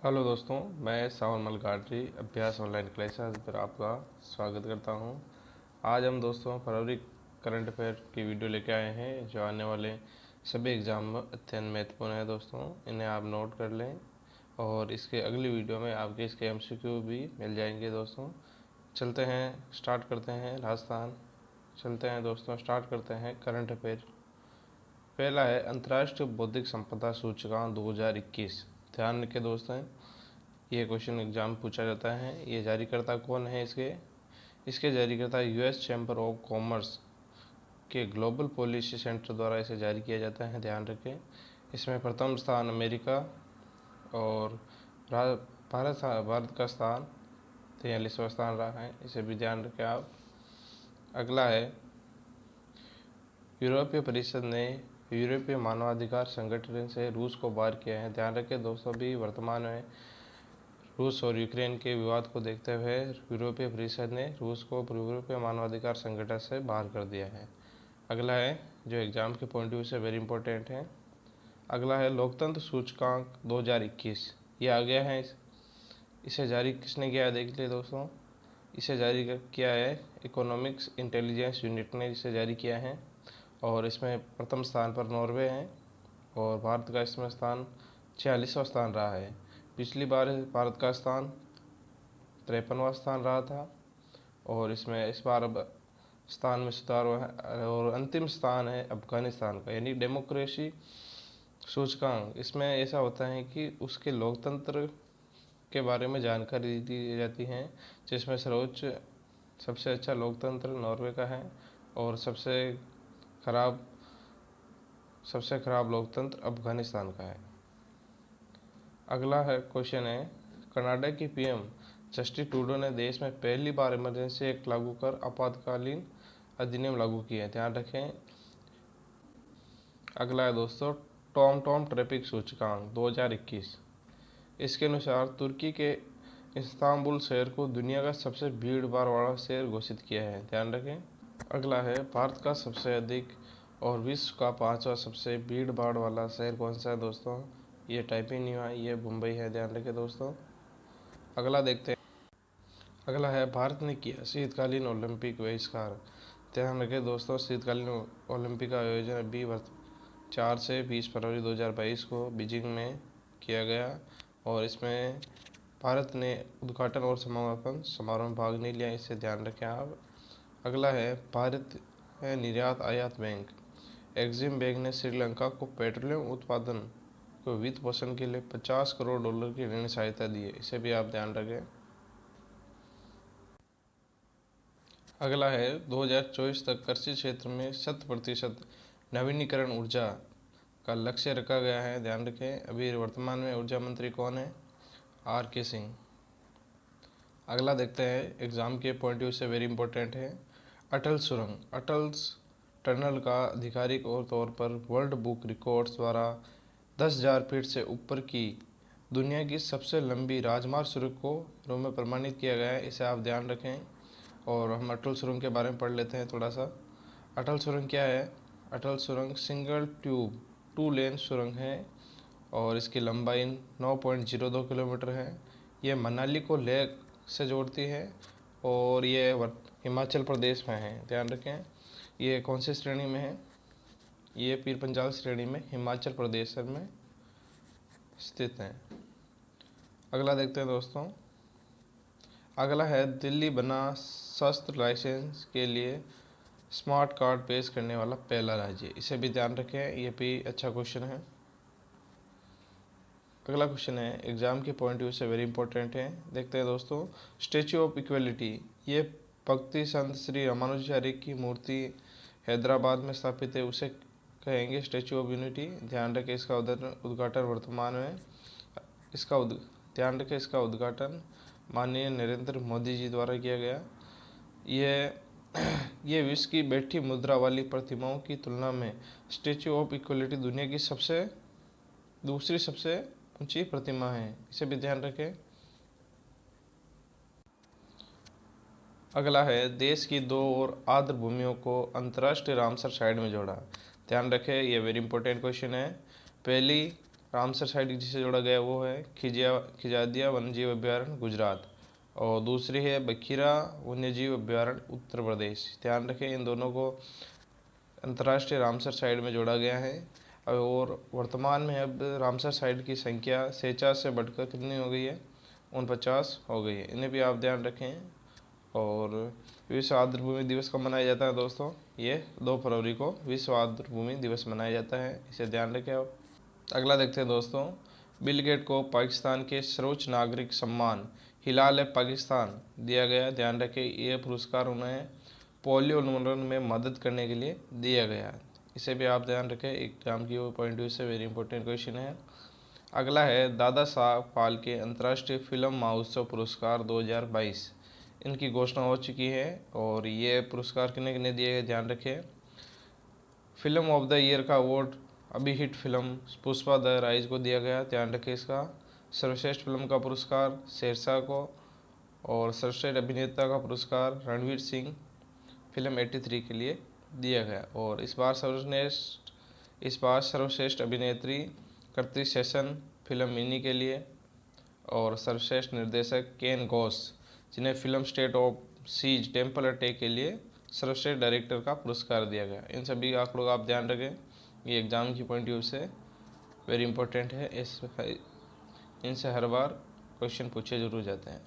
Hello दोस्तों, मैं सावन मलकार्जी अभ्यास ऑनलाइन क्लासेस पर आपका स्वागत करता हूं। आज हम दोस्तों फरवरी करंट अफेयर की वीडियो लेके आए हैं जो आने वाले सभी एग्ज़ाम में अत्यंत महत्वपूर्ण है। दोस्तों इन्हें आप नोट कर लें और इसके अगली वीडियो में आपके इसके एमसीक्यू भी मिल जाएंगे। दोस्तों चलते हैं, स्टार्ट करते हैं राजस्थान। चलते हैं दोस्तों, स्टार्ट करते हैं करंट अफेयर। पहला है अंतर्राष्ट्रीय बौद्धिक संपदा सूचकांक 2021। ध्यान रखें दोस्तों, ये क्वेश्चन एग्जाम पूछा जाता है। ये जारीकर्ता कौन है? इसके जारीकर्ता यूएस चैम्बर ऑफ कॉमर्स के ग्लोबल पॉलिसी सेंटर द्वारा इसे जारी किया जाता है। ध्यान रखें, इसमें प्रथम स्थान अमेरिका और भारत का स्थान 43वां स्थान रहा है। इसे भी ध्यान रखें आप। अगला है यूरोपीय परिषद ने यूरोपीय मानवाधिकार संगठन से रूस को बाहर किया है। ध्यान रखें दोस्तों, भी वर्तमान में रूस और यूक्रेन के विवाद को देखते हुए यूरोपीय परिषद ने रूस को यूरोपीय मानवाधिकार संगठन से बाहर कर दिया है। अगला है जो एग्जाम के पॉइंट ऑफ व्यू से वेरी इंपॉर्टेंट है। अगला है लोकतंत्र सूचकांक 2021। ये आ गया है। इसे जारी किसने किया है देख लीजिए दोस्तों। इसे जारी किया है इकोनॉमिक्स इंटेलिजेंस यूनिट ने इसे जारी किया है और इसमें प्रथम स्थान पर नॉर्वे है और भारत का इसमें स्थान 46वां स्थान रहा है। पिछली बार भारत का स्थान 53वां स्थान रहा था और इसमें इस बार अब स्थान में सुधार हुआ है और अंतिम स्थान है अफगानिस्तान का। यानी डेमोक्रेसी सूचकांक, इसमें ऐसा होता है कि उसके लोकतंत्र के बारे में जानकारी दी जाती है, जिसमें सर्वोच्च सबसे अच्छा लोकतंत्र नॉर्वे का है और सबसे खराब लोकतंत्र अफगानिस्तान का है। अगला है क्वेश्चन है कनाडा की पीएम जस्टिन ट्रूडो ने देश में पहली बार इमरजेंसी एक्ट लागू कर आपातकालीन अधिनियम लागू किया है। ध्यान रखें। अगला है दोस्तों टॉम ट्रैफिक सूचकांक 2021। इसके अनुसार तुर्की के इस्तांबुल शहर को दुनिया का सबसे भीड़ भाड़ वाला शहर घोषित किया है। ध्यान रखें। अगला है भारत का सबसे अधिक और विश्व का 5वां सबसे भीड़ भाड़ वाला शहर कौन सा है दोस्तों? ये टाइप ही नहीं हुआ, ये मुंबई है। ध्यान रखें दोस्तों। अगला देखते हैं। अगला है भारत ने किया शीतकालीन ओलंपिक बहिष्कार। ध्यान रखें दोस्तों, शीतकालीन ओलंपिक का आयोजन अभी 4 से 20 फरवरी 2022 को बीजिंग में किया गया और इसमें भारत ने उद्घाटन और समापन समारोह में भाग नहीं लिया। इसे ध्यान रखें आप। अगला है भारत है निर्यात आयात बैंक। एक्जिम बैंक ने श्रीलंका को पेट्रोलियम उत्पादन को वित्त पोषण के लिए 50 करोड़ डॉलर की ऋण सहायता दी है। इसे भी आप ध्यान रखें। अगला है 2024 तक कृषि क्षेत्र में 100% नवीनीकरण ऊर्जा का लक्ष्य रखा गया है। ध्यान रखें। अभी वर्तमान में ऊर्जा मंत्री कौन है? RK सिंह। अगला देखते हैं, एग्जाम के पॉइंट व्यू से वेरी इंपॉर्टेंट है। अटल सुरंग। अटल टनल का आधिकारिक तौर पर वर्ल्ड बुक रिकॉर्ड्स द्वारा 10,000 फीट से ऊपर की दुनिया की सबसे लंबी राजमार्ग सुरंग को रूप में प्रमाणित किया गया है। इसे आप ध्यान रखें और हम अटल सुरंग के बारे में पढ़ लेते हैं थोड़ा सा। अटल सुरंग क्या है? अटल सुरंग सिंगल ट्यूब 2 लेन सुरंग है और इसकी लंबाई 9.02 किलोमीटर है। ये मनाली को लेह से जोड़ती है और ये हिमाचल प्रदेश में है। ध्यान रखें। ये कौन सी श्रेणी में है? ये पीर पंजाल श्रेणी में हिमाचल प्रदेश में स्थित है। अगला देखते हैं दोस्तों। अगला है दिल्ली बना शस्त्र लाइसेंस के लिए स्मार्ट कार्ड पेश करने वाला पहला राज्य। इसे भी ध्यान रखें, ये भी अच्छा क्वेश्चन है। अगला क्वेश्चन है एग्जाम के पॉइंट व्यू से वेरी इंपॉर्टेंट है। देखते हैं दोस्तों। स्टैच्यू ऑफ इक्वलिटी, ये भक्ति संत श्री रामानुजाचार्य की मूर्ति हैदराबाद में स्थापित है, उसे कहेंगे स्टैच्यू ऑफ यूनिटी। ध्यान रखें इसका उद्घाटन वर्तमान में ध्यान रखें इसका उद्घाटन माननीय नरेंद्र मोदी जी द्वारा किया गया। ये विश्व की बैठी मुद्रा वाली प्रतिमाओं की तुलना में स्टैच्यू ऑफ इक्वलिटी दुनिया की दूसरी सबसे ऊंची प्रतिमा है। इसे भी ध्यान रखें। अगला है देश की 2 और आर्द्र भूमियों को अंतर्राष्ट्रीय रामसर साइट में जोड़ा। ध्यान रखें, यह वेरी इंपॉर्टेंट क्वेश्चन है। पहली रामसर साइट जिसे जोड़ा गया वो है खिजादिया वन्यजीव अभ्यारण्य गुजरात, और दूसरी है बखीरा वन्यजीव अभ्यारण्य उत्तर प्रदेश। ध्यान रखें, इन दोनों को अंतर्राष्ट्रीय रामसर साइट में जोड़ा गया है। और वर्तमान में अब रामसर साइट की संख्या 46 से बढ़कर कितनी हो गई है, 49 हो गई है। इन्हें भी आप ध्यान रखें। और विश्व आर्द्र भूमि दिवस कब मनाया जाता है दोस्तों, ये 2 फरवरी को विश्व आर्द्र भूमि दिवस मनाया जाता है, इसे ध्यान रखें आप। अगला देखते हैं दोस्तों, बिल गेट को पाकिस्तान के सर्वोच्च नागरिक सम्मान हिलाल पाकिस्तान दिया गया। ध्यान रखें, ये पुरस्कार उन्हें पोलियो उन्मूलन में मदद करने के लिए दिया गया। इसे भी आप ध्यान रखें, एग्जाम की पॉइंट व्यू से वेरी इंपॉर्टेंट क्वेश्चन है। अगला है दादा साहब फाल्के अंतर्राष्ट्रीय फिल्म महोत्सव पुरस्कार 2022। इनकी घोषणा हो चुकी है और ये पुरस्कार किन्हें किन्हें दिए गए, ध्यान रखें। फिल्म ऑफ द ईयर का अवार्ड अभी hit film Pushpa the rise को दिया गया, ध्यान रखें इसका। सर्वश्रेष्ठ फिल्म का पुरस्कार शेरशाह को, और सर्वश्रेष्ठ अभिनेता का पुरस्कार रणवीर सिंह फिल्म 83 के लिए दिया गया। और इस बार सर्वश्रेष्ठ अभिनेत्री कृति सेशन फिल्म मिनी के लिए, और सर्वश्रेष्ठ निर्देशक केन घोष जिन्हें film State of Siege Temple Attack के लिए सर्वश्रेष्ठ डायरेक्टर का पुरस्कार दिया गया। इन सभी आंकड़ों का आप ध्यान रखें, ये एग्जाम की पॉइंट व्यू से वेरी इंपॉर्टेंट है। इनसे हर बार क्वेश्चन पूछे जरूर जाते हैं।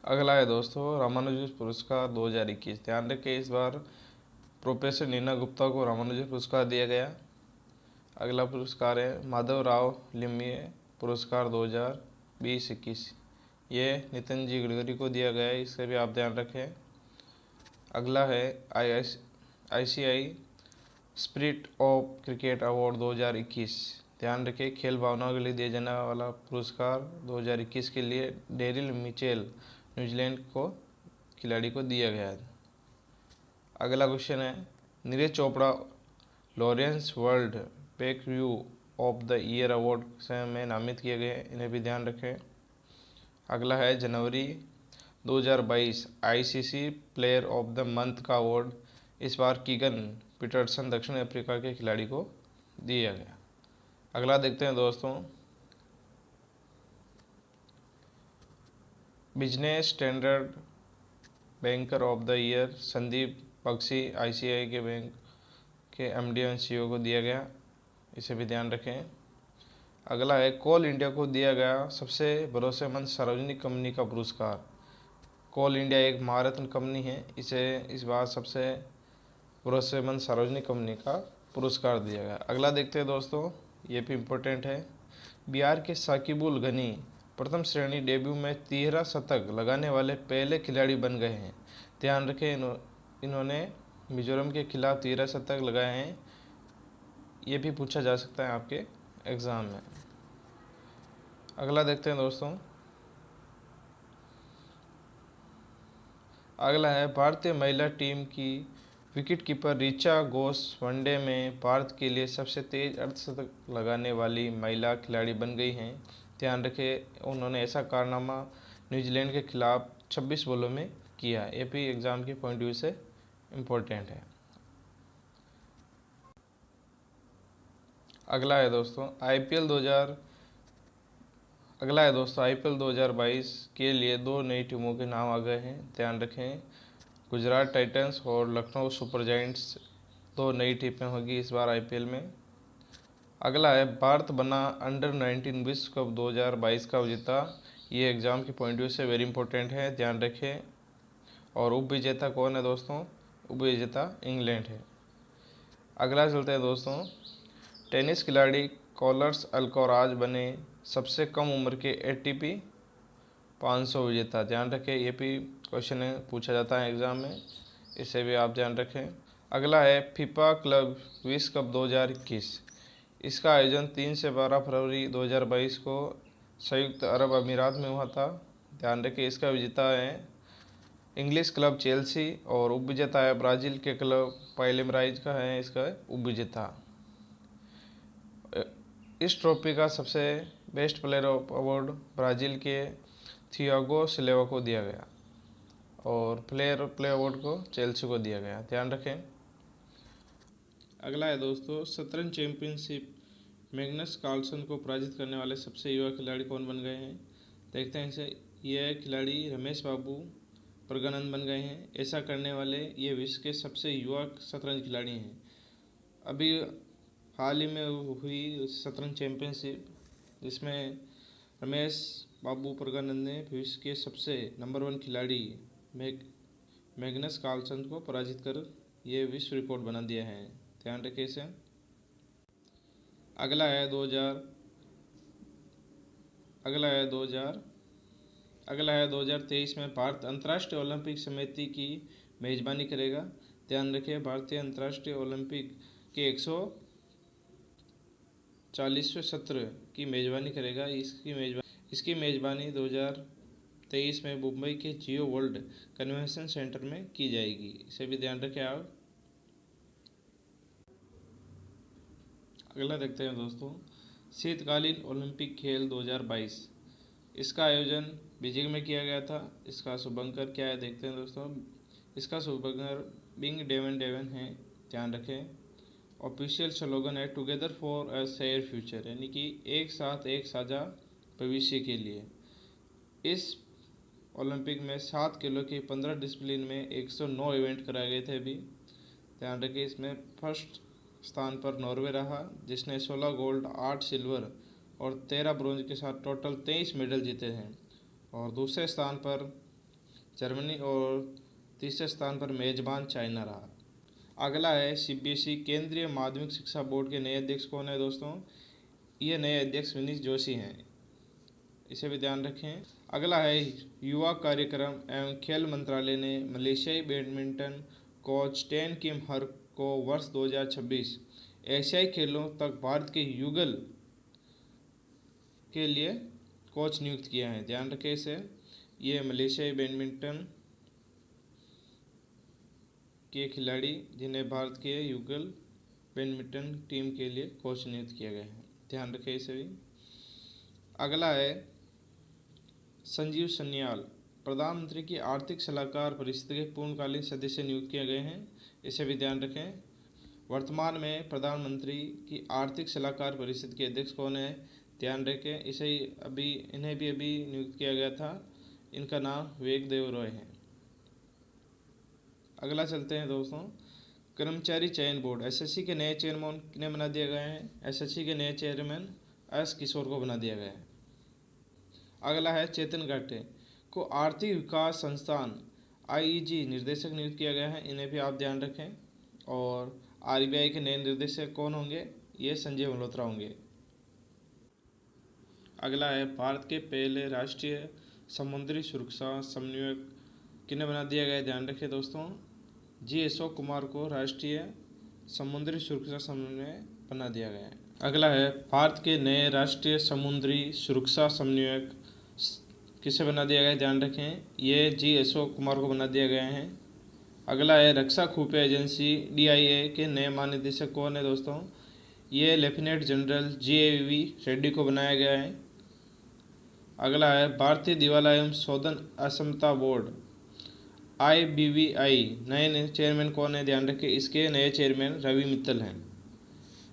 अगला है दोस्तों रामानुजन पुरस्कार 2021। ध्यान रखें, इस बार प्रोफेसर नीना गुप्ता को रामानुजन पुरस्कार दिया गया। अगला पुरस्कार है माधव राव लिम्ये पुरस्कार 2020-21। ये नितिन जी गडकरी को दिया गया है, इससे भी आप ध्यान रखें। अगला है ICI spirit of cricket award 2021। ध्यान रखें, खेल भावनाओं के लिए दिया जाने वाला पुरस्कार 2021 के लिए डेरिल मिचेल न्यूजीलैंड को खिलाड़ी को दिया गया है। अगला क्वेश्चन है Neeraj Chopra Lawrence world breakthrough of the year award से में नामित किए गए, इन्हें भी ध्यान रखें। अगला है जनवरी 2022 ICC player of the month का अवार्ड इस बार कीगन पीटरसन दक्षिण अफ्रीका के खिलाड़ी को दिया गया। अगला देखते हैं दोस्तों, Business Standard banker of the year Sandeep Bakhshi ICI के बैंक के MD और CEO को दिया गया, इसे भी ध्यान रखें। अगला है कोल इंडिया को दिया गया सबसे भरोसेमंद सार्वजनिक कंपनी का पुरस्कार। कोल इंडिया एक महारत्न कंपनी है, इसे इस बार सबसे भरोसेमंद सार्वजनिक कंपनी का पुरस्कार दिया गया। अगला देखते हैं दोस्तों, ये भी इम्पोर्टेंट है। बिहार के साकिबुल गनी प्रथम श्रेणी डेब्यू में 13 शतक लगाने वाले पहले खिलाड़ी बन गए हैं। ध्यान रखें, इन्होंने मिजोरम के खिलाफ 13 शतक लगाए हैं। ये भी पूछा जा सकता है आपके एग्ज़ाम में। अगला देखते हैं दोस्तों, अगला है भारतीय महिला टीम की विकेटकीपर ऋचा घोष वनडे में भारत के लिए सबसे तेज अर्धशतक लगाने वाली महिला खिलाड़ी बन गई हैं। ध्यान रखें, उन्होंने ऐसा कारनामा न्यूजीलैंड के खिलाफ 26 बॉलों में किया। ये भी एग्ज़ाम के पॉइंट व्यू से इम्पोर्टेंट है। अगला है दोस्तों IPL 2022 के लिए 2 नई टीमों के नाम आ गए हैं। ध्यान रखें, गुजरात टाइटंस और लखनऊ सुपर जायंट्स 2 नई टीमें होगी इस बार IPL में। अगला है भारत बना अंडर-19 विश्व कप 2022 का विजेता। ये एग्ज़ाम के पॉइंट व्यू से वेरी इंपॉर्टेंट है, ध्यान रखें। और उप विजेता कौन है दोस्तों, उप विजेता इंग्लैंड है। अगला चलते हैं दोस्तों, टेनिस खिलाड़ी कार्लोस अल्काराज बने सबसे कम उम्र के ATP 500 विजेता। ध्यान रखें, ये भी क्वेश्चन पूछा जाता है एग्ज़ाम में, इसे भी आप ध्यान रखें। अगला है फीफा क्लब विश्व कप 2021। इसका आयोजन 3 से 12 फरवरी 2022 को संयुक्त अरब अमीरात में हुआ था। ध्यान रखें, इसका विजेता है इंग्लिश क्लब चेल्सी और उप विजेता है ब्राज़ील के क्लब पाइलेमराइज का है इसका उप विजेता। इस ट्रॉफी का सबसे best player of award Brazil के थियागो सिल्वा को दिया गया और प्ले अवार्ड को चेल्सी को दिया गया। ध्यान रखें। अगला है दोस्तों, शतरंज चैंपियनशिप मैग्नस कार्लसन को पराजित करने वाले सबसे युवा खिलाड़ी कौन बन गए हैं। देखते हैं इसे। यह खिलाड़ी रमेश बाबू प्रज्ञानंद बन गए हैं। ऐसा करने वाले ये विश्व के सबसे युवा शतरंज खिलाड़ी हैं। अभी हाल ही में हुई शतरंज चैंपियनशिप जिसमें रमेश बाबू प्रज्ञानंद ने विश्व के सबसे नंबर 1 खिलाड़ी मैग्नस कार्लसन को पराजित कर ये विश्व रिकॉर्ड बना दिया है। ध्यान रखिए इसे। अगला है 2023 में भारत अंतर्राष्ट्रीय ओलंपिक समिति की मेजबानी करेगा। ध्यान रखिए, भारतीय अंतर्राष्ट्रीय ओलंपिक के 140वें सत्र की मेजबानी करेगा। इसकी मेजबानी 2023 में मुंबई के जियो वर्ल्ड कन्वेंशन सेंटर में की जाएगी। इसे भी ध्यान रखें आप। अगला देखते हैं दोस्तों, शीतकालीन ओलंपिक खेल 2022। इसका आयोजन बीजिंग में किया गया था। इसका शुभंकर क्या है देखते हैं दोस्तों। इसका शुभंकर बिंग डेवन है। ध्यान रखें। ऑफिशियल स्लोगन है together for a share future, यानी कि एक साथ एक साझा भविष्य के लिए। इस ओलंपिक में 7 किलो की 15 डिसिप्लिन में 109 इवेंट कराए गए थे। अभी ध्यान रखिए, इसमें फर्स्ट स्थान पर नॉर्वे रहा जिसने 16 गोल्ड, 8 सिल्वर और 13 ब्रोंज के साथ टोटल 23 मेडल जीते हैं। और दूसरे स्थान पर जर्मनी और तीसरे स्थान पर मेजबान चाइना रहा। अगला है सीबीएसई केंद्रीय माध्यमिक शिक्षा बोर्ड के नए अध्यक्ष कौन है दोस्तों। ये नए अध्यक्ष विनीश जोशी हैं। इसे भी ध्यान रखें। अगला है युवा कार्यक्रम एवं खेल मंत्रालय ने मलेशियाई बैडमिंटन कोच टेन किम हर को वर्ष 2026 एशियाई खेलों तक भारत के युगल के लिए कोच नियुक्त किया है। ध्यान रखें इसे। ये मलेशियाई बैडमिंटन के खिलाड़ी जिन्हें भारत के युगल बैडमिंटन टीम के लिए कोच नियुक्त किया गया है। ध्यान रखें इसे भी। अगला है संजीव सन्याल प्रधानमंत्री की आर्थिक सलाहकार परिषद के पूर्णकालीन सदस्य नियुक्त किए गए हैं। इसे भी ध्यान रखें। वर्तमान में प्रधानमंत्री की आर्थिक सलाहकार परिषद के अध्यक्ष कौन है। ध्यान रखें इसे। इन्हें भी अभी नियुक्त किया गया था। इनका नाम विवेक देव रॉय है। अगला चलते हैं दोस्तों, कर्मचारी चयन बोर्ड एसएससी के नए चेयरमैन किन्हें बना दिया गया है। एसएससी के नए चेयरमैन एस किशोर को बना दिया गया है। अगला है चेतन गाटे को आर्थिक विकास संस्थान आईईजी निर्देशक नियुक्त किया गया है। इन्हें भी आप ध्यान रखें। और आरबीआई के नए निर्देशक कौन होंगे, ये संजय मल्होत्रा होंगे। अगला है भारत के पहले राष्ट्रीय समुद्री सुरक्षा समन्वयक किन्हें बना दिया गया है। ध्यान रखें दोस्तों, जी अशोक कुमार को राष्ट्रीय समुद्री सुरक्षा समन्वयक बना दिया गया है। अगला है भारत के नए राष्ट्रीय समुद्री सुरक्षा समन्वयक किसे बना दिया गया है। ध्यान रखें, ये जी अशोक कुमार को बना दिया गया है। अगला है रक्षा खुफिया एजेंसी डीआईए के नए महानिदेशक कौन है दोस्तों। ये लेफ्टिनेंट जनरल जीएवी रेड्डी को बनाया गया है। अगला है भारतीय दिवाला एवं शोधन अक्षमता बोर्ड IBVI नए चेयरमैन कौन है। ध्यान रखें, इसके नए चेयरमैन रवि मित्तल हैं।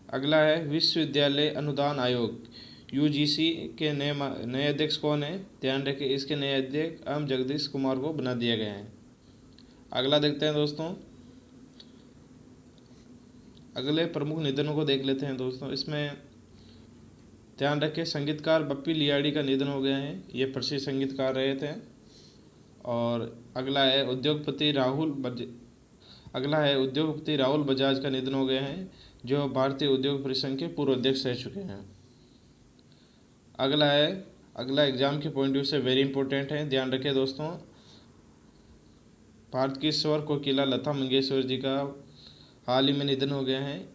अगला है विश्वविद्यालय अनुदान आयोग UGC के नए अध्यक्ष कौन है। ध्यान रखें, इसके नए अध्यक्ष एम जगदीश कुमार को बना दिया गया है। अगला देखते हैं दोस्तों, अगले प्रमुख निधनों को देख लेते हैं दोस्तों। इसमें ध्यान रखें, संगीतकार बप्पी लियाड़ी का निधन हो गया है। ये प्रसिद्ध संगीतकार रहे थे। और अगला है उद्योगपति राहुल बजाज का निधन हो गया है, जो भारतीय उद्योग परिसंघ के पूर्व अध्यक्ष रह चुके हैं। अगला एग्जाम के पॉइंट व्यू से वेरी इंपॉर्टेंट है। ध्यान रखें दोस्तों, भारत की स्वर कोकिला लता मंगेशकर जी का हाल ही में निधन हो गया है।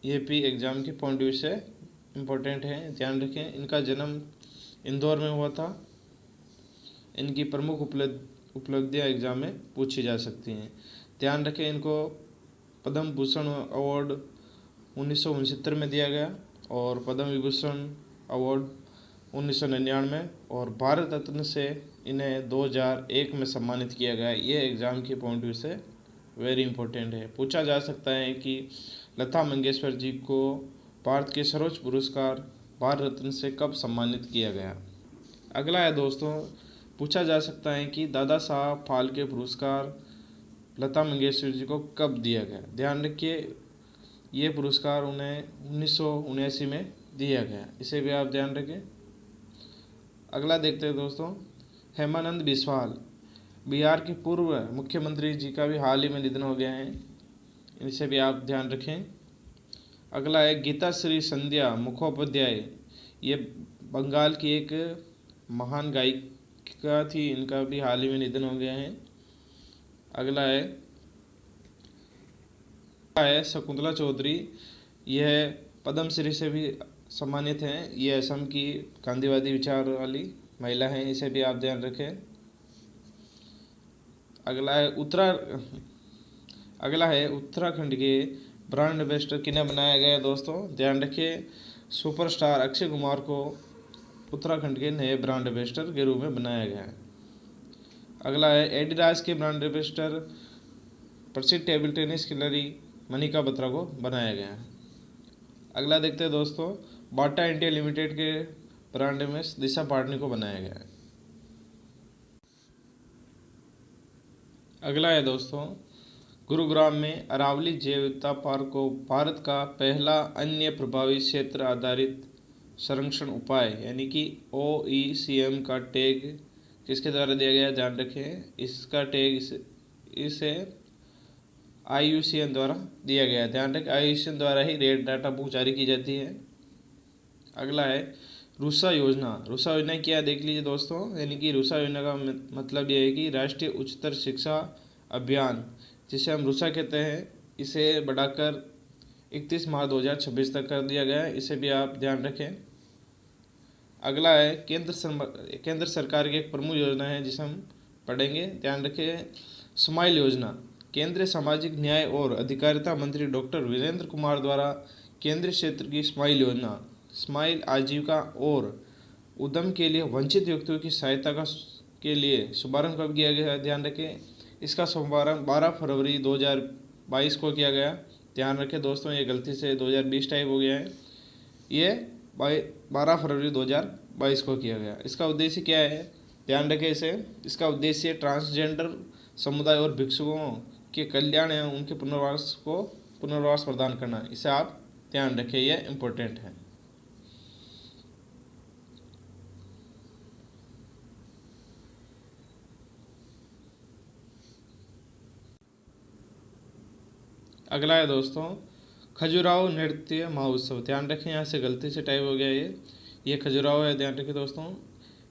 ये भी एग्जाम के पॉइंट व्यू से इम्पोर्टेंट है। ध्यान रखें, इनका जन्म इंदौर में हुआ था। इनकी प्रमुख उपलब्धियां एग्जाम में पूछी जा सकती हैं। ध्यान रखें, इनको पद्म भूषण अवार्ड 1969 में दिया गया और पद्म विभूषण अवार्ड 1999 और भारत रत्न से इन्हें 2001 में सम्मानित किया गया। ये एग्ज़ाम के पॉइंट व्यू से वेरी इंपॉर्टेंट है। पूछा जा सकता है कि लता मंगेशकर जी को भारत के सर्वोच्च पुरस्कार भारत रत्न से कब सम्मानित किया गया? अगला है दोस्तों, पूछा जा सकता है कि दादा साहब फाल्के पुरस्कार लता मंगेशकर जी को कब दिया गया? ध्यान रखिए, ये पुरस्कार उन्हें 1979 में दिया गया, इसे भी आप ध्यान रखें। अगला देखते हैं दोस्तों, हेमानंद बिस्वाल बिहार के पूर्व मुख्यमंत्री जी का भी हाल ही में निधन हो गया है, इसे भी आप ध्यान रखें। अगला है गीता श्री संध्या मुखोपाध्याय, ये बंगाल की एक महान गायिका थी, इनका भी हाल ही में निधन हो गया है। अगला है शकुंतला चौधरी, यह पद्मश्री से भी सम्मानित हैं, ये असम की गांधीवादी विचार वाली महिला हैं, इसे भी आप ध्यान रखें। अगला है उत्तराखंड के ब्रांड एम्बेसडर किन्हें बनाया गया है दोस्तों? ध्यान रखिए, सुपरस्टार अक्षय कुमार को उत्तराखंड के नए ब्रांड एम्बेसडर के रूप में बनाया गया है। अगला है एडिडास के ब्रांड एम्बेसडर प्रसिद्ध टेबल टेनिस खिलाड़ी मनिका बत्रा को बनाया गया है। अगला देखते हैं दोस्तों, बाटा इंडिया लिमिटेड के ब्रांड एम्बेसडर दिशा पाटनी को बनाया गया है। अगला है दोस्तों, गुरुग्राम में अरावली जैव विविधता पार्क को भारत का पहला अन्य प्रभावी क्षेत्र आधारित संरक्षण उपाय यानी कि OECM का टैग किसके द्वारा दिया गया? ध्यान रखें, इसका टैग इसे IUCN द्वारा दिया गया है। ध्यान रखें, IUCN द्वारा ही रेड डाटा बुक जारी की जाती है। अगला है रूसा योजना। रूसा योजना क्या है देख लीजिए दोस्तों, यानी कि रूसा योजना का मतलब यह है कि राष्ट्रीय उच्चतर शिक्षा अभियान, जिसे हम रूसा कहते हैं, इसे बढ़ाकर 31 मार्च 2026 तक कर दिया गया है, इसे भी आप ध्यान रखें। अगला है केंद्र सरकार की एक प्रमुख योजना है जिसे हम पढ़ेंगे, ध्यान रखें, स्माइल योजना। केंद्रीय सामाजिक न्याय और अधिकारिता मंत्री डॉक्टर वीरेंद्र कुमार द्वारा केंद्रीय क्षेत्र की स्माइल योजना, स्माइल आजीविका और उद्यम के लिए वंचित व्यक्तियों की सहायता के लिए शुभारंभ कब किया गया है? ध्यान रखें, इसका शुभारंभ 12 फरवरी 2022 को किया गया। ध्यान रखें दोस्तों, ये गलती से 2020 टाइप हो गया है, ये 12 फरवरी 2022 को किया गया। इसका उद्देश्य क्या है? ध्यान रखें इसका उद्देश्य ट्रांसजेंडर समुदाय और भिक्षुकों के कल्याण एवं उनके पुनर्वास प्रदान करना, इसे आप ध्यान रखें, यह इम्पोर्टेंट है। अगला है दोस्तों, खजुराहो नृत्य महोत्सव। ध्यान रखें, यहाँ से गलती से टाइप हो गया, ये खजुराहो है, ध्यान रखें दोस्तों।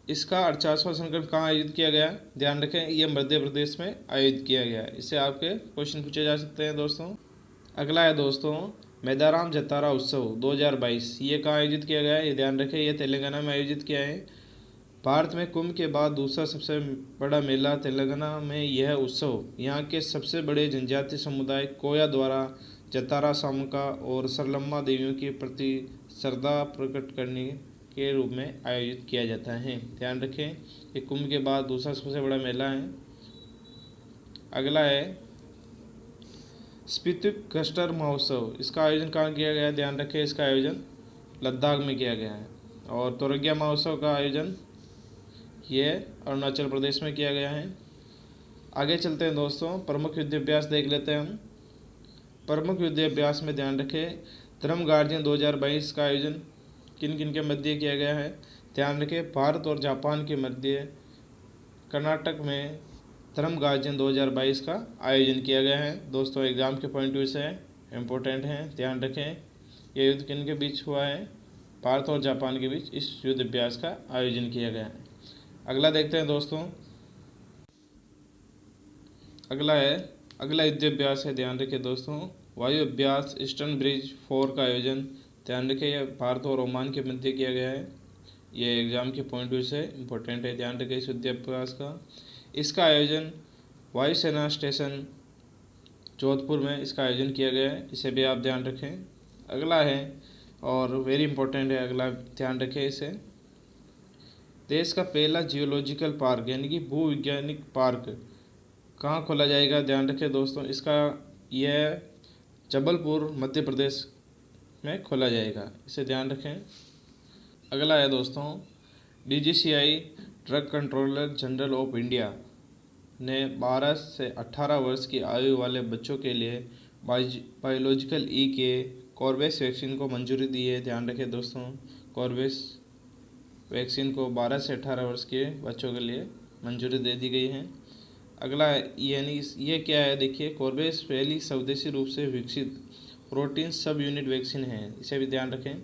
इसका 48वां संस्करण कहाँ आयोजित किया गया? ध्यान रखें, ये मध्य प्रदेश में आयोजित किया गया है, इससे आपके क्वेश्चन पूछे जा सकते हैं दोस्तों। अगला है दोस्तों, मैदाराम जतारा उत्सव 2022, ये कहाँ आयोजित किया गया है? ये ध्यान रखें, ये तेलंगाना में आयोजित किया है। भारत में कुंभ के बाद दूसरा सबसे बड़ा मेला तेलंगाना में यह उत्सव यहाँ के सबसे बड़े जनजातीय समुदाय कोया द्वारा जतारा सामुका और सरलम्मा देवियों के प्रति श्रद्धा प्रकट करने के रूप में आयोजित किया जाता है। ध्यान रखें, ये कुंभ के बाद दूसरा सबसे बड़ा मेला है। अगला है स्पीति क्लस्टर महोत्सव, इसका आयोजन कहाँ किया गया है? ध्यान रखें, इसका आयोजन लद्दाख में किया गया है। और तोरगिया महोत्सव का आयोजन ये अरुणाचल प्रदेश में किया गया है। आगे चलते हैं दोस्तों, प्रमुख युद्धाभ्यास देख लेते हैं हम। प्रमुख युद्धाभ्यास में ध्यान रखें, धर्म गार्जियन 2022 का आयोजन किन किन के मध्य किया गया है? ध्यान रखें, भारत और जापान के मध्य कर्नाटक में धर्म गार्जियन 2022 का आयोजन किया गया है। दोस्तों एग्जाम के पॉइंट व्यू से इम्पोर्टेंट हैं, ध्यान रखें। यह युद्ध किन के बीच हुआ है? भारत और जापान के बीच इस युद्धाभ्यास का आयोजन किया गया है। अगला देखते हैं दोस्तों, अगला युद्धाभ्यास है, ध्यान रखें दोस्तों, वायु अभ्यास ईस्टर्न ब्रिज 4 का आयोजन। ध्यान रखें, यह भारत और ओमान के मध्य किया गया है, यह एग्जाम के पॉइंट व्यू से इम्पोर्टेंट है, ध्यान रखें इस युद्धाभ्यास का। इसका आयोजन वायुसेना स्टेशन जोधपुर में इसका आयोजन किया गया है, इसे भी आप ध्यान रखें। अगला है और वेरी इंपॉर्टेंट है, अगला ध्यान रखें इसे, देश का पहला जियोलॉजिकल पार्क यानी कि भूवैज्ञानिक पार्क कहाँ खोला जाएगा? ध्यान रखें दोस्तों, इसका यह जबलपुर मध्य प्रदेश में खोला जाएगा, इसे ध्यान रखें। अगला है दोस्तों, DGCI drug controller general of India ने 12 से 18 वर्ष की आयु वाले बच्चों के लिए बायोलॉजिकल ई के कॉर्बेवैक्स वैक्सीन को मंजूरी दी है। ध्यान रखें दोस्तों, कॉर्बेवैक्स वैक्सीन को 12 से 18 वर्ष के बच्चों के लिए मंजूरी दे दी गई है। अगला यानी ये क्या है, देखिए, कॉर्बेवैक्स पहली स्वदेशी रूप से विकसित प्रोटीन सब यूनिट वैक्सीन है, इसे भी ध्यान रखें।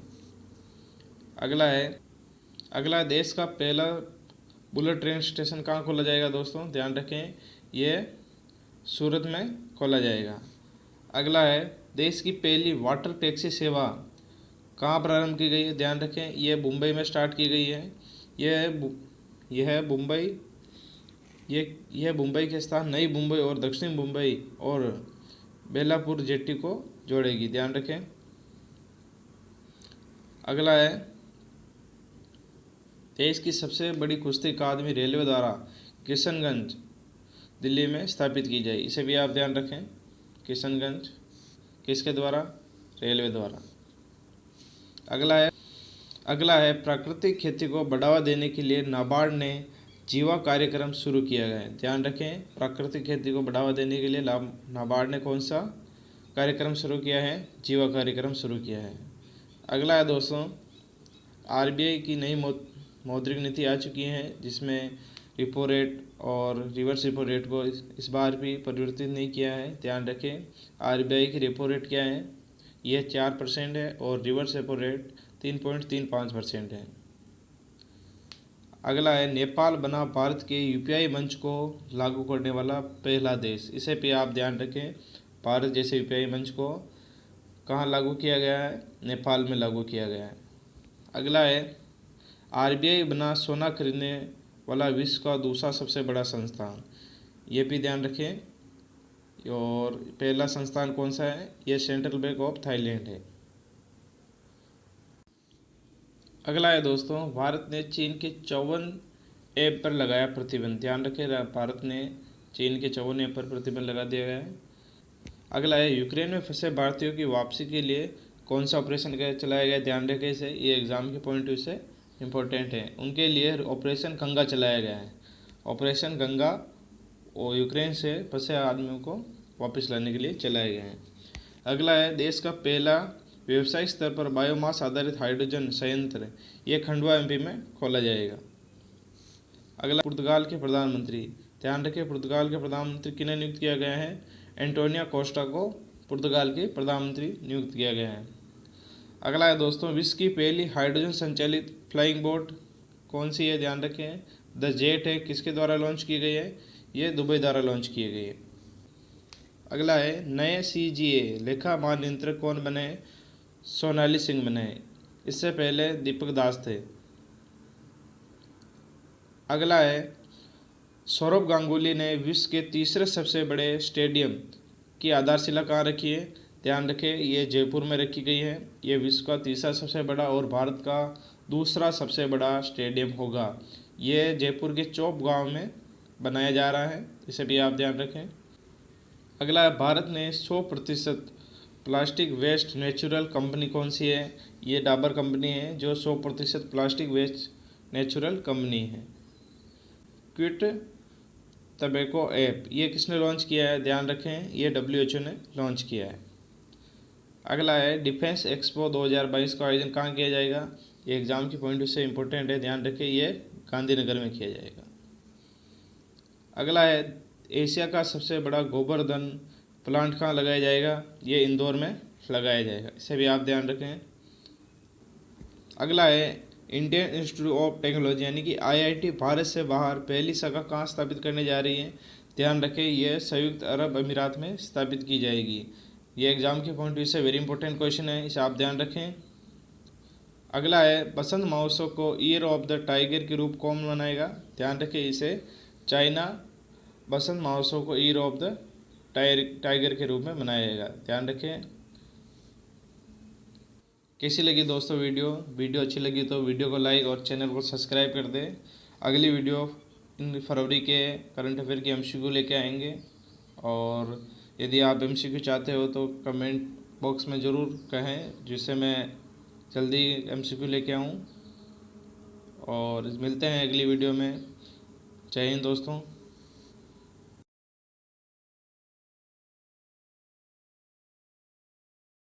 अगला देश का पहला बुलेट ट्रेन स्टेशन कहाँ खोला जाएगा दोस्तों, ध्यान रखें, ये सूरत में खोला जाएगा। अगला है, देश की पहली वाटर टैक्सी सेवा कहाँ प्रारंभ की गई है, ध्यान रखें, यह मुंबई में स्टार्ट की गई है। यह मुंबई के स्थान नई मुंबई और दक्षिण मुंबई और बेलापुर जेट्टी को जोड़ेगी, ध्यान रखें। अगला है, देश की सबसे बड़ी कुश्ती अकादमी रेलवे द्वारा किशनगंज दिल्ली में स्थापित की जाए, इसे भी आप ध्यान रखें। किशनगंज किसके द्वारा, रेलवे द्वारा। अगला है प्राकृतिक खेती को बढ़ावा देने के लिए नाबार्ड ने जीवा कार्यक्रम शुरू किया गया है, ध्यान रखें। प्राकृतिक खेती को बढ़ावा देने के लिए नाबार्ड ने कौन सा कार्यक्रम शुरू किया है, जीवा कार्यक्रम शुरू किया है। अगला है दोस्तों, RBI की नई मौद्रिक नीति आ चुकी है, जिसमें रिपो रेट और रिवर्स रिपो रेट को इस बार भी परिवर्तित नहीं किया है, ध्यान रखें। RBI की रिपो रेट क्या है, यह 4% है और रिवर्स रेपो रेट 3.35% है। अगला है, नेपाल बना भारत के UPI मंच को लागू करने वाला पहला देश, इसे भी आप ध्यान रखें। भारत जैसे UPI मंच को कहाँ लागू किया गया है, नेपाल में लागू किया गया है। अगला है, RBI बना सोना खरीदने वाला विश्व का दूसरा सबसे बड़ा संस्थान, ये भी ध्यान रखें। और पहला संस्थान कौन सा है, यह सेंट्रल बैंक ऑफ थाईलैंड है। अगला है दोस्तों, भारत ने चीन के 54 ऐप पर लगाया प्रतिबंध, ध्यान रखें, भारत ने चीन के 54 ऐप पर प्रतिबंध लगा दिया गया है। अगला है, यूक्रेन में फंसे भारतीयों की वापसी के लिए कौन सा ऑपरेशन चलाया गया, ध्यान रखें, इसे ये एग्जाम के पॉइंट ऑफ व्यू से इम्पोर्टेंट है। उनके लिए ऑपरेशन गंगा चलाया गया है। ऑपरेशन गंगा और यूक्रेन से फंसे आदमियों को वापस लाने के लिए चलाया गया है। अगला है, देश का पहला व्यावसायिक स्तर पर बायोमास आधारित हाइड्रोजन संयंत्र, ये खंडवा MP में खोला जाएगा। अगला, पुर्तगाल के प्रधानमंत्री, ध्यान रखें, पुर्तगाल के प्रधानमंत्री किन्हें नियुक्त किया गया है, एंटोनियो कोस्टा को पुर्तगाल के प्रधानमंत्री नियुक्त किया गया है। अगला है दोस्तों, विश्व की पहली हाइड्रोजन संचालित फ्लाइंग बोट कौन सी है, ध्यान रखें, द जेट है, किसके द्वारा लॉन्च की गई है, ये दुबई द्वारा लॉन्च की गई है। अगला है, नए CGA लेखा महानियंत्रक कौन बने, सोनाली सिंह बने, इससे पहले दीपक दास थे। अगला है, सौरभ गांगुली ने विश्व के तीसरे सबसे बड़े स्टेडियम की आधारशिला कहाँ रखी है, ध्यान रखें, ये जयपुर में रखी गई है। ये विश्व का तीसरा सबसे बड़ा और भारत का दूसरा सबसे बड़ा स्टेडियम होगा। ये जयपुर के चौप गांव में बनाया जा रहा है, इसे भी आप ध्यान रखें। अगला है, भारत ने 100% प्लास्टिक वेस्ट नेचुरल कंपनी कौन सी है, ये डाबर कंपनी है जो 100% प्लास्टिक वेस्ट नेचुरल कंपनी है। क्विट टबैको ऐप, ये किसने लॉन्च किया है, ध्यान रखें, ये WHO ने लॉन्च किया है। अगला है, डिफेंस एक्सपो 2022 का आयोजन कहाँ किया जाएगा, ये एग्जाम की पॉइंट से इम्पोर्टेंट है, ध्यान रखें, ये गांधीनगर में किया जाएगा। अगला है, एशिया का सबसे बड़ा गोवर्धन प्लांट कहाँ लगाया जाएगा, ये इंदौर में लगाया जाएगा, इसे भी आप ध्यान रखें। अगला है, इंडियन इंस्टीट्यूट ऑफ टेक्नोलॉजी यानी कि IIT भारत से बाहर पहली शाखा कहाँ स्थापित करने जा रही है, ध्यान रखें, यह संयुक्त अरब अमीरात में स्थापित की जाएगी। ये एग्जाम के पॉइंट व्यू से वेरी इंपॉर्टेंट क्वेश्चन है, इसे आप ध्यान रखें। अगला है, बसंत महोत्सव को ईयर ऑफ द टाइगर के रूप कौन मनाएगा, ध्यान रखें, इसे चाइना बसंत महोत्सव को ईयर ऑफ द टाइगर के रूप में मनाया जाएगा, ध्यान रखें। कैसी लगी दोस्तों वीडियो अच्छी लगी तो वीडियो को लाइक और चैनल को सब्सक्राइब कर दें। अगली वीडियो इन फरवरी के करंट अफेयर की MCQ लेके आएंगे और यदि आप MCQ चाहते हो तो कमेंट बॉक्स में ज़रूर कहें, जिससे मैं जल्दी MCQ लेके आऊँ। और मिलते हैं अगली वीडियो में। जय हिंद दोस्तों।